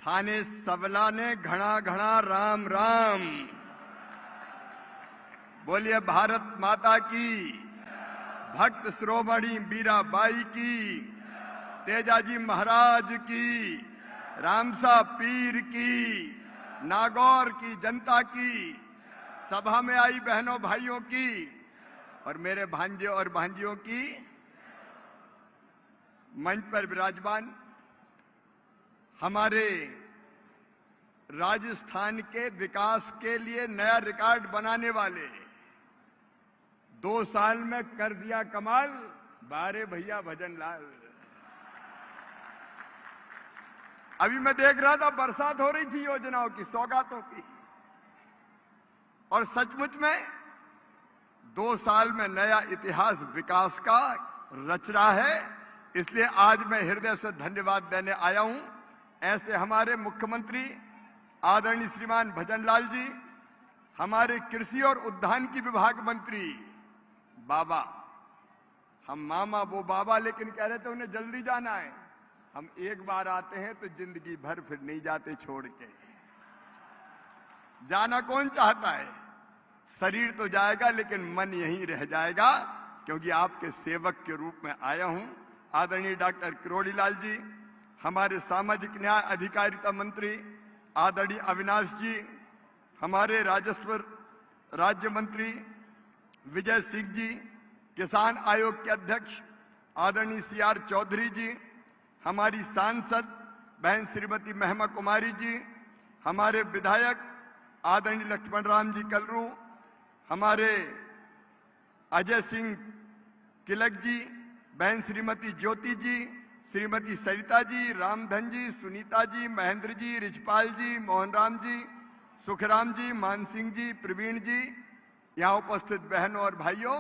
थाने सबला ने घना घना राम राम। बोलिए भारत माता की, भक्त शिरोमणि मीराबाई की, तेजाजी महाराज की, रामसा पीर की, नागौर की जनता की, सभा में आई बहनों भाइयों की और मेरे भांजे और भांजियों की, मंच पर विराजमान हमारे राजस्थान के विकास के लिए नया रिकॉर्ड बनाने वाले, 2 साल में कर दिया कमाल बारे भैया भजन लाल। अभी मैं देख रहा था, बरसात हो रही थी योजनाओं की, सौगातों की, और सचमुच में 2 साल में नया इतिहास विकास का रच रहा है। इसलिए आज मैं हृदय से धन्यवाद देने आया हूं ऐसे हमारे मुख्यमंत्री आदरणीय श्रीमान भजनलाल जी, हमारे कृषि और उद्यानिकी विभाग मंत्री बाबा, हम मामा वो बाबा, लेकिन कह रहे थे उन्हें जल्दी जाना है। हम एक बार आते हैं तो जिंदगी भर फिर नहीं जाते छोड़ के। जाना कौन चाहता है? शरीर तो जाएगा लेकिन मन यहीं रह जाएगा, क्योंकि आपके सेवक के रूप में आया हूं। आदरणीय डॉक्टर किरोड़ीलाल जी, हमारे सामाजिक न्याय अधिकारिता मंत्री आदरणीय अविनाश जी, हमारे राजस्व राज्य मंत्री विजय सिंह जी, किसान आयोग के अध्यक्ष आदरणीय CR चौधरी जी, हमारी सांसद बहन श्रीमती महिमा कुमारी जी, हमारे विधायक आदरणीय लक्ष्मण राम जी कलरू, हमारे अजय सिंह किलक जी, बहन श्रीमती ज्योति जी, श्रीमती सरिता जी, रामधन जी, सुनीता जी, महेंद्र जी, रिजपाल जी, मोहन राम जी, सुखराम जी, मान सिंह जी, प्रवीण जी, यहाँ उपस्थित बहनों और भाइयों,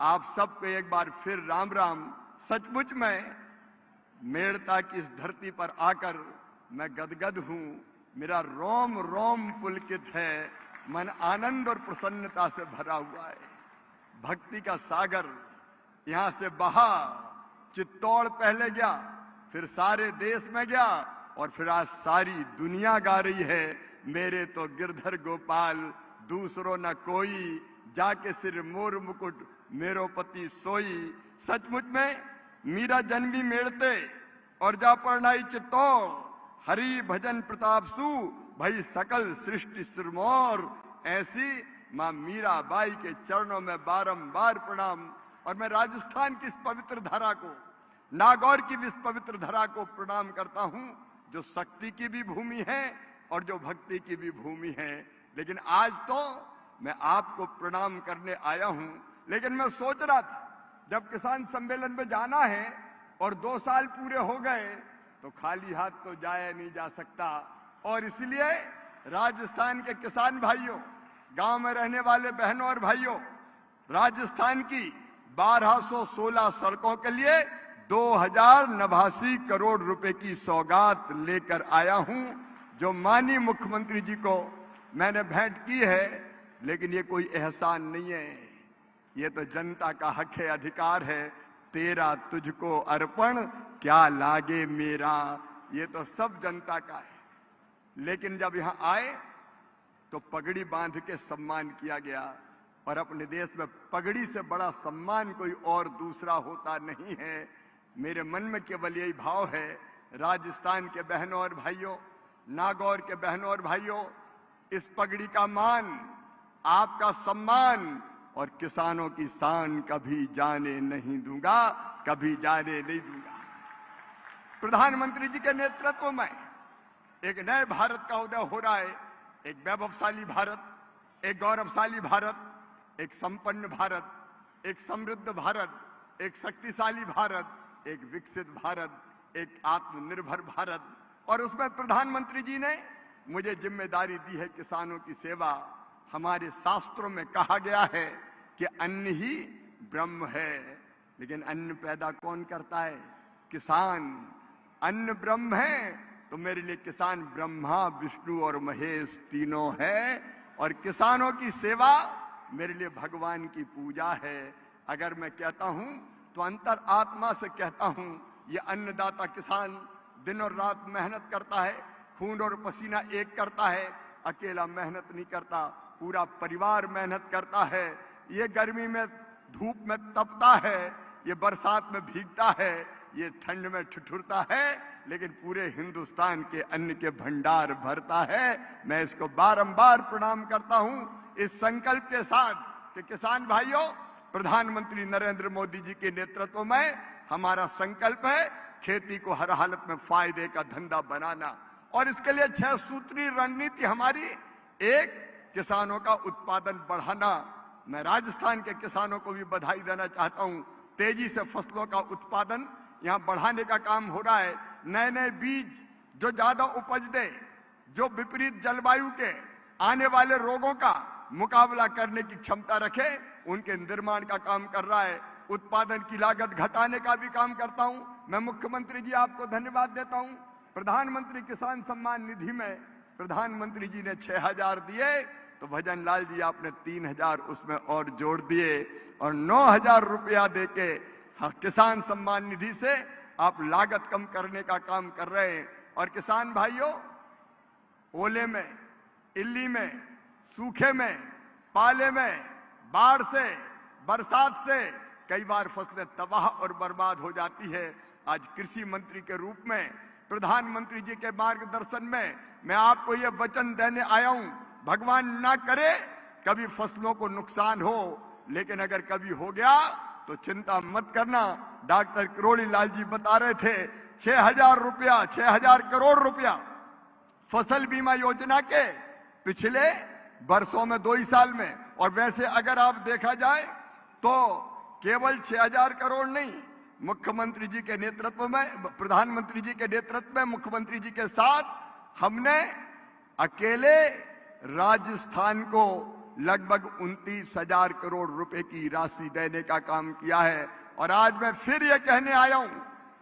आप सबको एक बार फिर राम राम। सचमुच में मेड़ता की इस धरती पर आकर मैं गदगद हूं, मेरा रोम रोम पुलकित है, मन आनंद और प्रसन्नता से भरा हुआ है। भक्ति का सागर यहां से बहा, चित्तौड़ पहले गया, फिर सारे देश में गया और फिर आज सारी दुनिया गा रही है, मेरे तो गिरधर गोपाल दूसरो न कोई, जाके सिर मोर मुकुट मेरो पति सोई। सचमुच में मीरा जन्मी मेड़ते और जा परनाई चित्तौड़, हरि भजन प्रताप सु भई सकल सृष्टि सिरमौर। ऐसी मां मीराबाई के चरणों में बारंबार प्रणाम। और मैं राजस्थान की इस पवित्र धरा को, नागौर की भी इस पवित्र धरा को प्रणाम करता हूं, जो शक्ति की भी भूमि है और जो भक्ति की भी भूमि है। लेकिन आज तो मैं आपको प्रणाम करने आया हूं। लेकिन मैं सोच रहा था, जब किसान सम्मेलन में जाना है और 2 साल पूरे हो गए तो खाली हाथ तो जाया नहीं जा सकता, और इसलिए राजस्थान के किसान भाइयों, गांव में रहने वाले बहनों और भाइयों, राजस्थान की 1216 सड़कों के लिए 2089 करोड़ रुपए की सौगात लेकर आया हूं, जो माननीय मुख्यमंत्री जी को मैंने भेंट की है। लेकिन ये कोई एहसान नहीं है, ये तो जनता का हक है, अधिकार है। तेरा तुझको अर्पण क्या लागे मेरा, ये तो सब जनता का है। लेकिन जब यहां आए तो पगड़ी बांध के सम्मान किया गया, और अपने देश में पगड़ी से बड़ा सम्मान कोई और दूसरा होता नहीं है। मेरे मन में केवल यही भाव है, राजस्थान के बहनों और भाइयों, नागौर के बहनों और भाइयों, इस पगड़ी का मान, आपका सम्मान और किसानों की शान कभी जाने नहीं दूंगा, कभी जाने नहीं दूंगा। प्रधानमंत्री जी के नेतृत्व में एक नए भारत का उदय हो रहा है, एक वैभवशाली भारत, एक गौरवशाली भारत, एक संपन्न भारत, एक समृद्ध भारत, एक शक्तिशाली भारत, एक विकसित भारत, एक आत्मनिर्भर भारत। और उसमें प्रधानमंत्री जी ने मुझे जिम्मेदारी दी है किसानों की सेवा। हमारे शास्त्रों में कहा गया है कि अन्न ही ब्रह्म है, लेकिन अन्न पैदा कौन करता है? किसान। अन्न ब्रह्म है तो मेरे लिए किसान ब्रह्मा विष्णु और महेश तीनों है, और किसानों की सेवा मेरे लिए भगवान की पूजा है। अगर मैं कहता हूं तो अंतर आत्मा से कहता हूं, ये अन्नदाता किसान दिन और रात मेहनत करता है, खून और पसीना एक करता है, अकेला मेहनत नहीं करता, पूरा परिवार मेहनत करता है। ये गर्मी में धूप में तपता है, ये बरसात में भीगता है, ये ठंड में ठिठुरता है, लेकिन पूरे हिंदुस्तान के अन्न के भंडार भरता है। मैं इसको बारंबार प्रणाम करता हूं इस संकल्प के साथ कि किसान भाइयों, प्रधानमंत्री नरेंद्र मोदी जी के नेतृत्व में हमारा संकल्प है खेती को हर हालत में फायदे का धंधा बनाना। और इसके लिए 6 सूत्री रणनीति हमारी। एक, किसानों का उत्पादन बढ़ाना। मैं राजस्थान के किसानों को भी बधाई देना चाहता हूं, तेजी से फसलों का उत्पादन यहां बढ़ाने का काम हो रहा है। नए नए बीज जो ज्यादा उपज दे, जो विपरीत जलवायु के आने वाले रोगों का मुकाबला करने की क्षमता रखे, उनके निर्माण का काम कर रहा है। उत्पादन की लागत घटाने का भी काम करता हूं। मैं मुख्यमंत्री जी आपको धन्यवाद देता हूं। प्रधानमंत्री किसान सम्मान निधि में प्रधानमंत्री जी ने 6,000 दिए, तो भजन लाल जी आपने 3,000 उसमें और जोड़ दिए और 9,000 रुपया देके किसान सम्मान निधि से आप लागत कम करने का काम कर रहे हैं। और किसान भाइयों, ओले में, इल्ली में, सूखे में, पाले में, बाढ़ से, बरसात से कई बार फसलें तबाह और बर्बाद हो जाती है। आज कृषि मंत्री के रूप में प्रधानमंत्री जी के मार्गदर्शन में मैं आपको ये वचन देने आया हूं, भगवान ना करे कभी फसलों को नुकसान हो, लेकिन अगर कभी हो गया तो चिंता मत करना। डॉक्टर किरोड़ी लाल जी बता रहे थे 6,000 रुपया, 6,000 करोड़ रुपया फसल बीमा योजना के पिछले वर्षों में 2 ही साल में। और वैसे अगर आप देखा जाए तो केवल 6,000 करोड़ नहीं, मुख्यमंत्री जी के नेतृत्व में, प्रधानमंत्री जी के नेतृत्व में, मुख्यमंत्री जी के साथ हमने अकेले राजस्थान को लगभग 29,000 करोड़ रुपए की राशि देने का काम किया है। और आज मैं फिर ये कहने आया हूं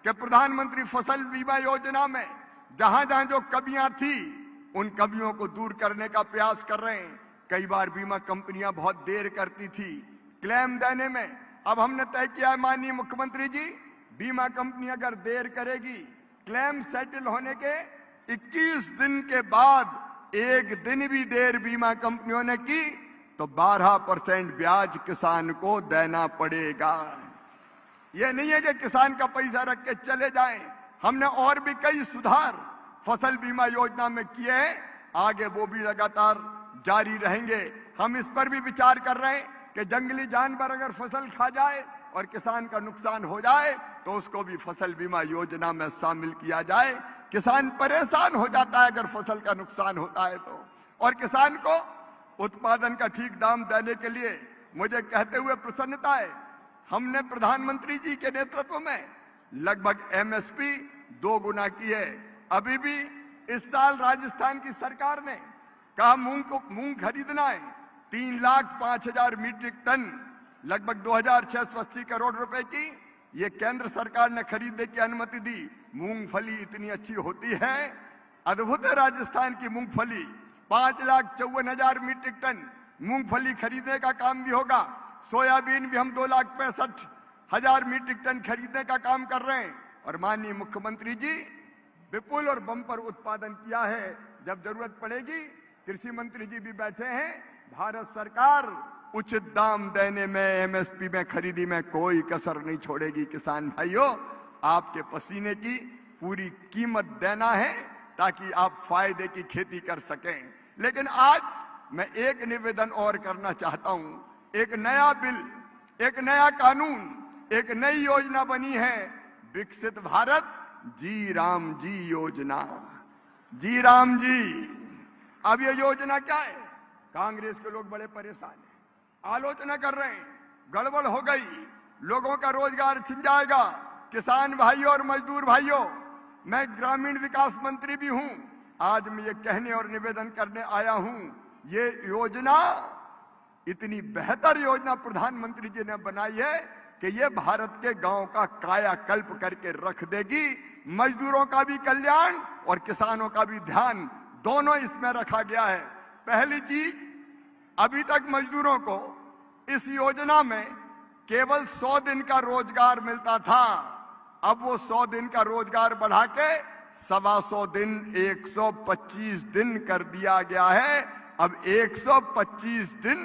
कि प्रधानमंत्री फसल बीमा योजना में जहां जहां जो कमियां थी, उन कमियों को दूर करने का प्रयास कर रहे हैं। कई बार बीमा कंपनियां बहुत देर करती थी क्लेम देने में। अब हमने तय किया है माननीय मुख्यमंत्री जी, बीमा कंपनी अगर देर करेगी क्लेम सेटल होने के 21 दिन के बाद, एक दिन भी देर बीमा कंपनियों ने की तो 12% ब्याज किसान को देना पड़ेगा। यह नहीं है कि किसान का पैसा रख के चले जाएं। हमने और भी कई सुधार फसल बीमा योजना में किए हैं, आगे वो भी लगातार जारी रहेंगे। हम इस पर भी विचार कर रहे हैं कि जंगली जानवर अगर फसल खा जाए और किसान का नुकसान हो जाए तो उसको भी फसल बीमा योजना में शामिल किया जाए। किसान परेशान हो जाता है अगर फसल का नुकसान होता है तो। और किसान को उत्पादन का ठीक दाम देने के लिए मुझे कहते हुए प्रसन्नता है, हमने प्रधानमंत्री जी के नेतृत्व में लगभग एमएसपी 2 गुना की है। अभी भी इस साल राजस्थान की सरकार ने कहा मूंग खरीदना है 3,05,000 मीट्रिक टन, लगभग 2,680 करोड़ रुपए की। ये केंद्र सरकार ने खरीदने की अनुमति दी। मूंगफली इतनी अच्छी होती है, अद्भुत है राजस्थान की मूंगफली। 5,54,000 मीट्रिक टन मूंगफली खरीदने का काम भी होगा। सोयाबीन भी हम 2,65,000 मीट्रिक टन खरीदने का काम कर रहे हैं। और माननीय मुख्यमंत्री जी विपुल और बम्पर उत्पादन किया है। जब जरूरत पड़ेगी, कृषि मंत्री जी भी बैठे हैं, भारत सरकार उचित दाम देने में, एमएसपी में, खरीदी में कोई कसर नहीं छोड़ेगी। किसान भाइयों, आपके पसीने की पूरी कीमत देना है ताकि आप फायदे की खेती कर सकें। लेकिन आज मैं एक निवेदन और करना चाहता हूं। एक नया बिल, एक नया कानून, एक नई योजना बनी है, विकसित भारत जी राम जी योजना। जी राम जी, अब ये योजना क्या है? कांग्रेस के लोग बड़े परेशान हैं, आलोचना कर रहे हैं, गड़बड़ हो गई, लोगों का रोजगार छिन जाएगा। किसान भाइयों और मजदूर भाइयों, मैं ग्रामीण विकास मंत्री भी हूं। आज मैं ये कहने और निवेदन करने आया हूं, ये योजना इतनी बेहतर योजना प्रधानमंत्री जी ने बनाई है कि ये भारत के गांव का कायाकल्प करके रख देगी। मजदूरों का भी कल्याण और किसानों का भी ध्यान, दोनों इसमें रखा गया है। पहली चीज, अभी तक मजदूरों को इस योजना में केवल 100 दिन का रोजगार मिलता था। अब वो 100 दिन का रोजगार बढ़ा के 125 दिन 125 दिन कर दिया गया है। अब 125 दिन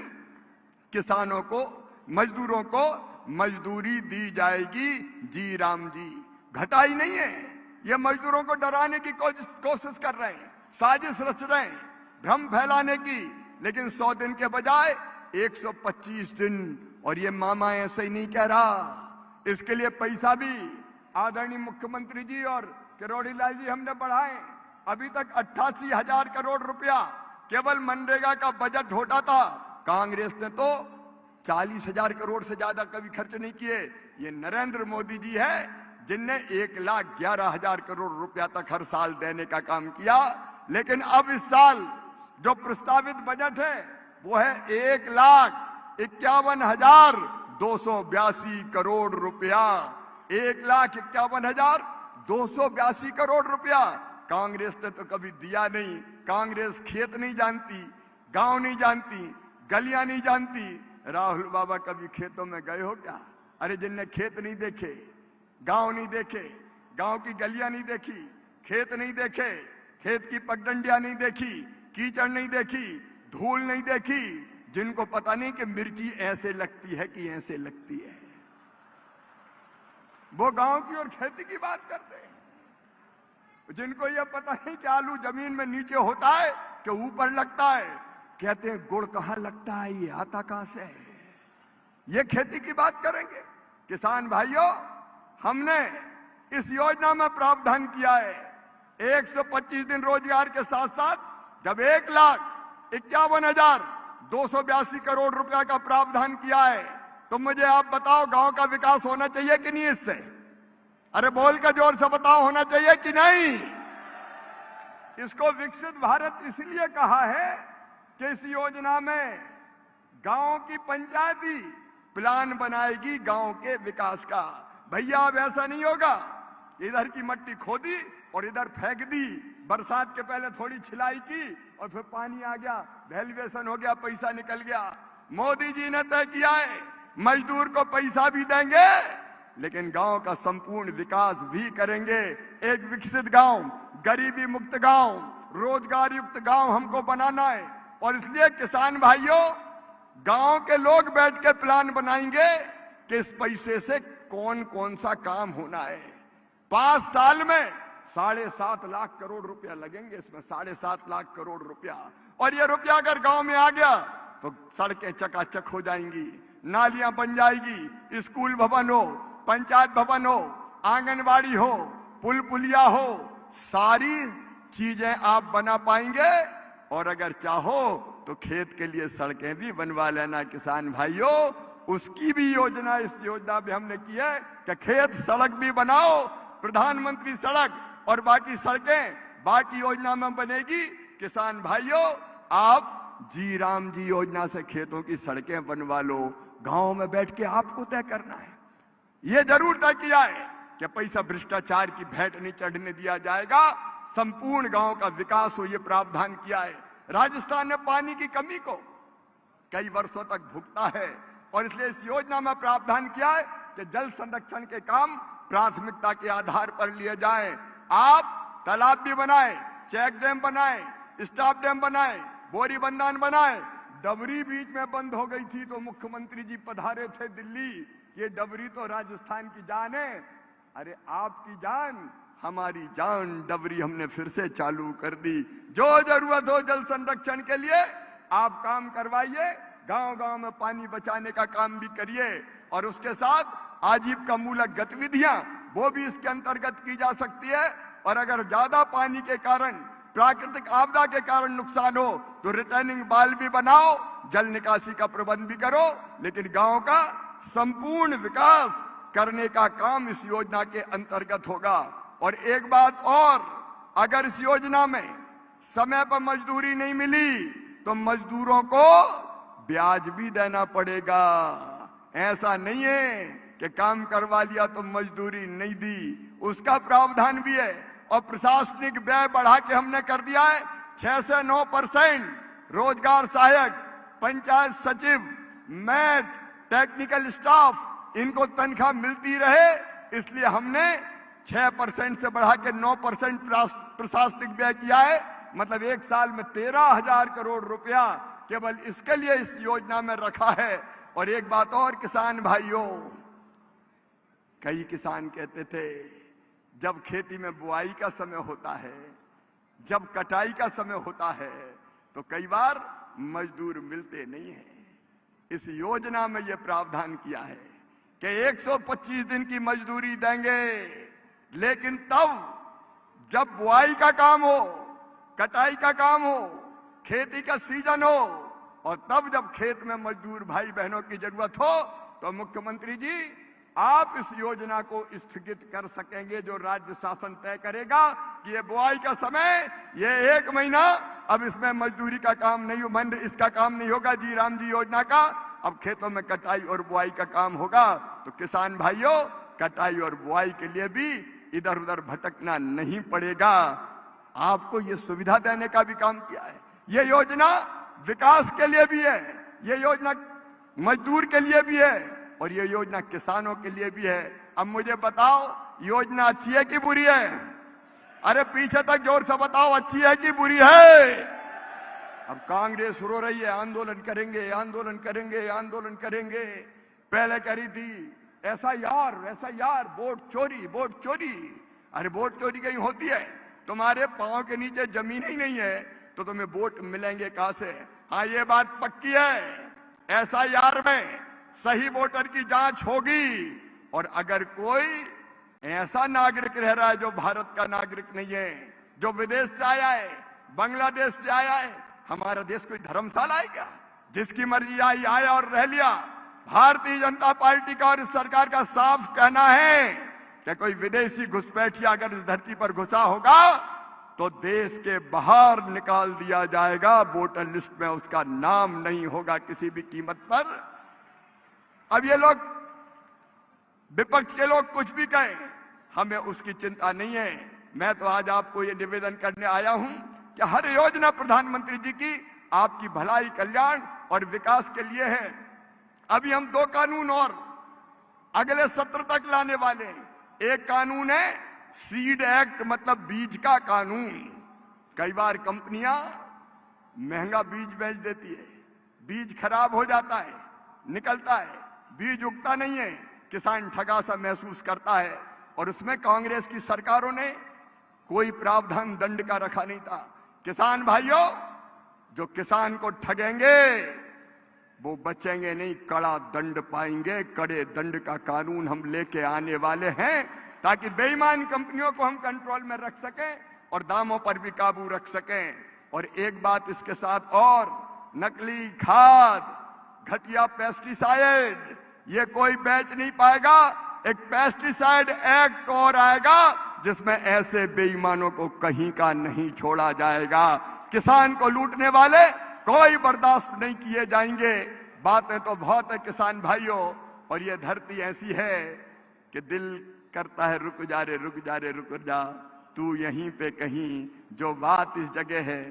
किसानों को, मजदूरों को मजदूरी दी जाएगी। जी राम जी, घटाई नहीं है। ये मजदूरों को डराने की कोशिश कर रहे हैं, साजिश रच रहे हैं, भ्रम फैलाने की। लेकिन 100 दिन के बजाय 125 दिन। और ये मामा ऐसे ही नहीं कह रहा, इसके लिए पैसा भी आदरणीय मुख्यमंत्री जी और किरोड़ी लाल जी हमने बढ़ाए। अभी तक 88,000 करोड़ रुपया केवल मनरेगा का बजट होता था। कांग्रेस ने तो 40,000 करोड़ से ज्यादा कभी खर्च नहीं किए। ये नरेंद्र मोदी जी है जिनने 1,11,000 करोड़ रुपया तक हर साल देने का काम किया। लेकिन अब इस साल जो प्रस्तावित बजट है वो है 1,51,282 करोड़ रुपया। 1,51,282 करोड़ रुपया कांग्रेस ने तो कभी दिया नहीं। कांग्रेस खेत नहीं जानती, गांव नहीं जानती, गलियां नहीं जानती। राहुल बाबा कभी खेतों में गए हो क्या? अरे जिनने खेत नहीं देखे, गांव नहीं देखे, गांव की गलियां नहीं देखी, खेत नहीं देखे, खेत की पगडंडियां नहीं देखी, कीचड़ नहीं देखी, धूल नहीं देखी, जिनको पता नहीं कि मिर्ची ऐसे लगती है कि ऐसे लगती है, वो गांव की और खेती की बात करते हैं। जिनको यह पता नहीं कि आलू जमीन में नीचे होता है कि ऊपर लगता है, कहते हैं गुड़ कहां लगता है, ये आता कहां से है। ये खेती की बात करेंगे। किसान भाइयों, हमने इस योजना में प्रावधान किया है 125 दिन रोजगार के साथ साथ जब 1,51,282 करोड़ रुपया का प्रावधान किया है, तो मुझे आप बताओ गांव का विकास होना चाहिए कि नहीं इससे? अरे बोल कर जोर से बताओ, होना चाहिए कि नहीं? इसको विकसित भारत इसलिए कहा है कि इस योजना में गांव की पंचायती प्लान बनाएगी गांव के विकास का। भैया अब ऐसा नहीं होगा, इधर की मट्टी खोदी और इधर फेंक दी, बरसात के पहले थोड़ी छिलाई की और फिर पानी आ गया, वैल्यूएशन हो गया, पैसा निकल गया। मोदी जी ने तय किया है मजदूर को पैसा भी देंगे लेकिन गांव का संपूर्ण विकास भी करेंगे। एक विकसित गांव, गरीबी मुक्त गांव, रोजगार युक्त गांव हमको बनाना है। और इसलिए किसान भाइयों, गांव के लोग बैठ के प्लान बनाएंगे कि इस पैसे से कौन कौन सा काम होना है। 5 साल में 7.5 लाख करोड़ रुपया लगेंगे इसमें, 7.5 लाख करोड़ रुपया। और ये रुपया अगर गांव में आ गया तो सड़कें चकाचक हो जाएंगी, नालियां बन जाएगी, स्कूल भवन हो, पंचायत भवन हो, आंगनबाड़ी हो, पुल पुलिया हो, सारी चीजें आप बना पाएंगे। और अगर चाहो तो खेत के लिए सड़कें भी बनवा लेना किसान भाइयों। उसकी भी योजना इस योजना में हमने की है कि खेत सड़क भी बनाओ, प्रधानमंत्री सड़क और बाकी सड़कें बाकी योजना में बनेगी। किसान भाइयों, आप जी राम जी योजना से खेतों की सड़कें बनवा लो। गांव में बैठ के आपको तय करना है। यह जरूर तय किया है कि पैसा भ्रष्टाचार की भेंट नहीं चढ़ने दिया जाएगा, संपूर्ण गांव का विकास हो, यह प्रावधान किया है। राजस्थान ने पानी की कमी को कई वर्षों तक भुगता है और इसलिए इस योजना में प्रावधान किया है कि जल संरक्षण के काम प्राथमिकता के आधार पर लिए जाएं। आप तालाब भी बनाए, चेक डैम बनाए, स्टॉप डैम बनाए, बोरी बंधान बनाए। डबरी बीच में बंद हो गई थी तो मुख्यमंत्री जी पधारे थे दिल्ली, ये डबरी तो राजस्थान की जान है। अरे आपकी जान, हमारी जान, डबरी हमने फिर से चालू कर दी। जो जरूरत हो जल संरक्षण के लिए आप काम करवाइए, गांव गांव में पानी बचाने का काम भी करिए। और उसके साथ आजीविका मूलक गतिविधियां वो भी इसके अंतर्गत की जा सकती है। और अगर ज्यादा पानी के कारण, प्राकृतिक आपदा के कारण नुकसान हो तो रिटर्निंग बाल भी बनाओ, जल निकासी का प्रबंध भी करो। लेकिन गांव का संपूर्ण विकास करने का काम इस योजना के अंतर्गत होगा। और एक बात और, अगर इस योजना में समय पर मजदूरी नहीं मिली तो मजदूरों को ब्याज भी देना पड़ेगा। ऐसा नहीं है कि काम करवा लिया तो मजदूरी नहीं दी, उसका प्रावधान भी है। और प्रशासनिक व्यय बढ़ा के हमने कर दिया है 6 से 9%। रोजगार सहायक, पंचायत सचिव, मैट, टेक्निकल स्टाफ, इनको तनख्वाह मिलती रहे, इसलिए हमने 6% से बढ़ा के 9% प्रशासनिक व्यय किया है। मतलब एक साल में 13,000 करोड़ रुपया केवल इसके लिए इस योजना में रखा है। और एक बात और किसान भाइयों, कई किसान कहते थे जब खेती में बुआई का समय होता है, जब कटाई का समय होता है, तो कई बार मजदूर मिलते नहीं है। इस योजना में यह प्रावधान किया है कि 125 दिन की मजदूरी देंगे, लेकिन तब जब बुआई का काम हो, कटाई का काम हो, खेती का सीजन हो, और तब जब खेत में मजदूर भाई बहनों की जरूरत हो, तो मुख्यमंत्री जी आप इस योजना को स्थगित कर सकेंगे, जो राज्य शासन तय करेगा कि ये बुआई का समय, ये 1 महीना अब इसमें मजदूरी का काम नहीं, इसका काम नहीं होगा जी राम जी योजना का। अब खेतों में कटाई और बुआई का काम होगा। तो किसान भाइयों, कटाई और बुआई के लिए भी इधर उधर भटकना नहीं पड़ेगा। आपको ये सुविधा देने का भी काम किया है। ये योजना विकास के लिए भी है, ये योजना मजदूर के लिए भी है, और ये योजना किसानों के लिए भी है। अब मुझे बताओ, योजना अच्छी है कि बुरी है? अरे पीछे तक जोर से बताओ, अच्छी है कि बुरी है? अब कांग्रेस रो रही है, आंदोलन करेंगे, आंदोलन करेंगे, आंदोलन करेंगे। पहले कह रही थी SIR, वोट चोरी, वोट चोरी। अरे वोट चोरी कहीं होती है? तुम्हारे पांव के नीचे जमीन ही नहीं है तो तुम्हें वोट मिलेंगे कहां से? हाँ, ये बात पक्की है, SIR में सही वोटर की जांच होगी। और अगर कोई ऐसा नागरिक रह रहा है जो भारत का नागरिक नहीं है, जो विदेश से आया है, बांग्लादेश से आया है, हमारा देश कोई धर्मशाला है क्या? जिसकी मर्जी आई आया और रह लिया। भारतीय जनता पार्टी का और इस सरकार का साफ कहना है कि कोई विदेशी घुसपैठिया अगर इस धरती पर घुसा होगा तो देश के बाहर निकाल दिया जाएगा, वोटर लिस्ट में उसका नाम नहीं होगा किसी भी कीमत पर। अब ये लोग, विपक्ष के लोग कुछ भी कहें, हमें उसकी चिंता नहीं है। मैं तो आज आपको ये निवेदन करने आया हूं कि हर योजना प्रधानमंत्री जी की आपकी भलाई, कल्याण और विकास के लिए है। अभी हम 2 कानून और अगले सत्र तक लाने वाले हैं। एक कानून है सीड एक्ट, मतलब बीज का कानून। कई बार कंपनियां महंगा बीज बेच देती है, बीज खराब हो जाता है, निकलता है, बीज उगता नहीं है, किसान ठगा सा महसूस करता है। और उसमें कांग्रेस की सरकारों ने कोई प्रावधान दंड का रखा नहीं था। किसान भाइयों, जो किसान को ठगेंगे वो बचेंगे नहीं, कड़ा दंड पाएंगे। कड़े दंड का कानून हम लेके आने वाले हैं ताकि बेईमान कंपनियों को हम कंट्रोल में रख सकें और दामों पर भी काबू रख सकें। और एक बात इसके साथ और, नकली खाद, घटिया पेस्टिसाइड ये कोई बेच नहीं पाएगा। एक पेस्टिसाइड एक्ट और आएगा जिसमें ऐसे बेईमानों को कहीं का नहीं छोड़ा जाएगा। किसान को लूटने वाले कोई बर्दाश्त नहीं किए जाएंगे। बातें तो बहुत है किसान भाइयों, और ये धरती ऐसी है कि दिल करता है रुक जा रे, रुक जा रे, रुक जा तू यहीं पे कहीं, जो बात इस जगह है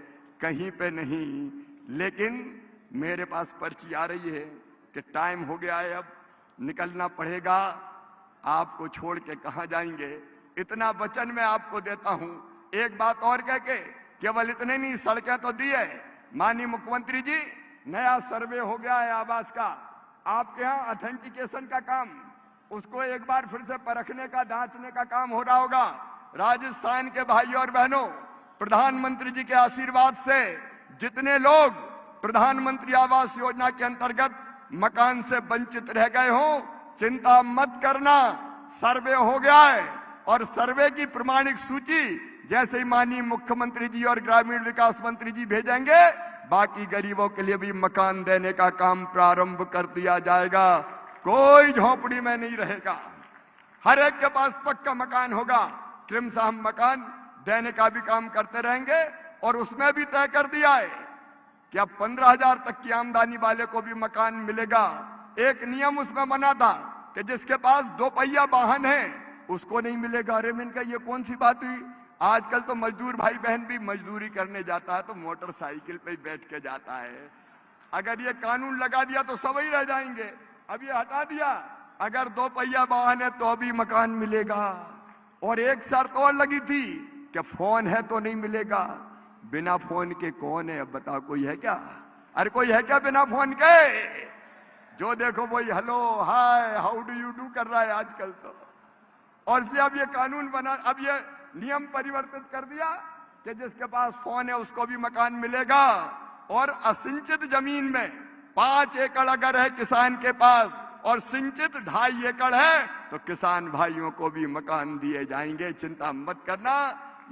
कहीं पे नहीं। लेकिन मेरे पास पर्ची आ रही है कि टाइम हो गया है, अब निकलना पड़ेगा। आपको छोड़ के कहां जाएंगे? इतना वचन मैं आपको देता हूं। एक बात और कह के, केवल इतने नहीं, सड़कें तो दी है माननीय मुख्यमंत्री जी। नया सर्वे हो गया है आवास का, आपके यहाँ ऑथेंटिकेशन का काम, उसको एक बार फिर से परखने का, जांचने का काम हो रहा होगा। राजस्थान के भाइयों और बहनों, प्रधानमंत्री जी के आशीर्वाद से जितने लोग प्रधानमंत्री आवास योजना के अंतर्गत मकान से वंचित रह गए हो, चिंता मत करना, सर्वे हो गया है। और सर्वे की प्रमाणिक सूची जैसे ही माननीय मुख्यमंत्री जी और ग्रामीण विकास मंत्री जी भेजेंगे, बाकी गरीबों के लिए भी मकान देने का काम प्रारंभ कर दिया जाएगा। कोई झोपड़ी में नहीं रहेगा, हर एक के पास पक्का मकान होगा। क्रमशः हम मकान देने का भी काम करते रहेंगे। और उसमें भी तय कर दिया है कि अब 15,000 तक की आमदनी वाले को भी मकान मिलेगा। एक नियम उसमें बना था कि जिसके पास 2 पहिया वाहन है उसको नहीं मिलेगा। अरे मैंने कहा ये कौन सी बात हुई? आजकल तो मजदूर भाई बहन भी मजदूरी करने जाता है तो मोटरसाइकिल पे ही बैठ के जाता है। अगर ये कानून लगा दिया तो सब ही रह जाएंगे। अब ये हटा दिया, अगर 2 पहिया वाहन है तो भी मकान मिलेगा। और एक शर्त और लगी थी कि फोन है तो नहीं मिलेगा। बिना फोन के कौन है अब बताओ, कोई है क्या? अरे कोई है क्या बिना फोन के? जो देखो वही hello hi how do you do कर रहा है आजकल तो। और इसलिए अब ये कानून बना, अब ये नियम परिवर्तित कर दिया कि जिसके पास फोन है उसको भी मकान मिलेगा। और असिंचित जमीन में 5 एकड़ अगर है किसान के पास और सिंचित 2.5 एकड़ है तो किसान भाइयों को भी मकान दिए जाएंगे। चिंता मत करना,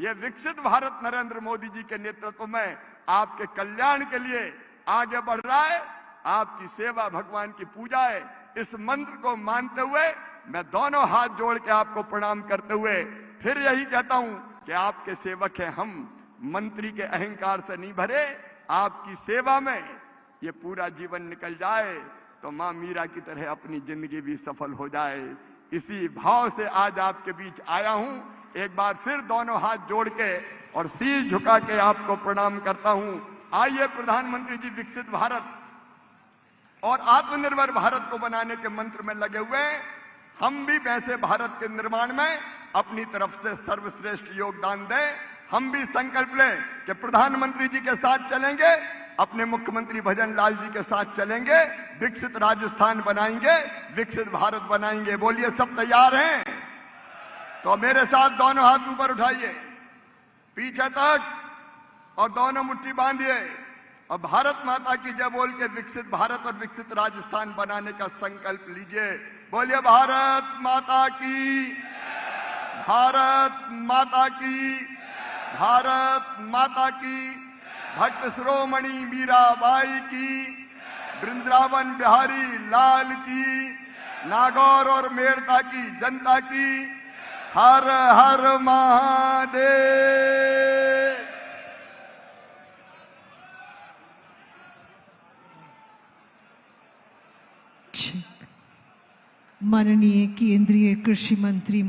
ये विकसित भारत नरेंद्र मोदी जी के नेतृत्व में आपके कल्याण के लिए आगे बढ़ रहा है। आपकी सेवा भगवान की पूजा है। इस मंत्र को मानते हुए मैं दोनों हाथ जोड़ के आपको प्रणाम करते हुए फिर यही कहता हूं कि आपके सेवक हैं हम। मंत्री के अहंकार से नहीं भरे, आपकी सेवा में ये पूरा जीवन निकल जाए तो मां मीरा की तरह अपनी जिंदगी भी सफल हो जाए। इसी भाव से आज आपके बीच आया हूं। एक बार फिर दोनों हाथ जोड़ के और शीश झुका के आपको प्रणाम करता हूं। आइए प्रधानमंत्री जी विकसित भारत और आत्मनिर्भर भारत को बनाने के मंत्र में लगे हुए हैं। हम भी वैसे भारत के निर्माण में अपनी तरफ से सर्वश्रेष्ठ योगदान दें। हम भी संकल्प लें कि प्रधानमंत्री जी के साथ चलेंगे, अपने मुख्यमंत्री भजन लाल जी के साथ चलेंगे, विकसित राजस्थान बनाएंगे, विकसित भारत बनाएंगे। बोलिए सब तैयार हैं? तो मेरे साथ दोनों हाथ ऊपर उठाइए पीछे तक और दोनों मुट्ठी बांधिए और भारत माता की जय बोल के विकसित भारत और विकसित राजस्थान बनाने का संकल्प लीजिए। बोलिए भारत माता की, भारत माता की, भारत माता की। भक्त शिरोमणि मीराबाई की, वृंदावन बिहारी लाल की, नागौर और मेड़ता की जनता की। हर हर महादेव। माननीय केंद्रीय कृषि मंत्री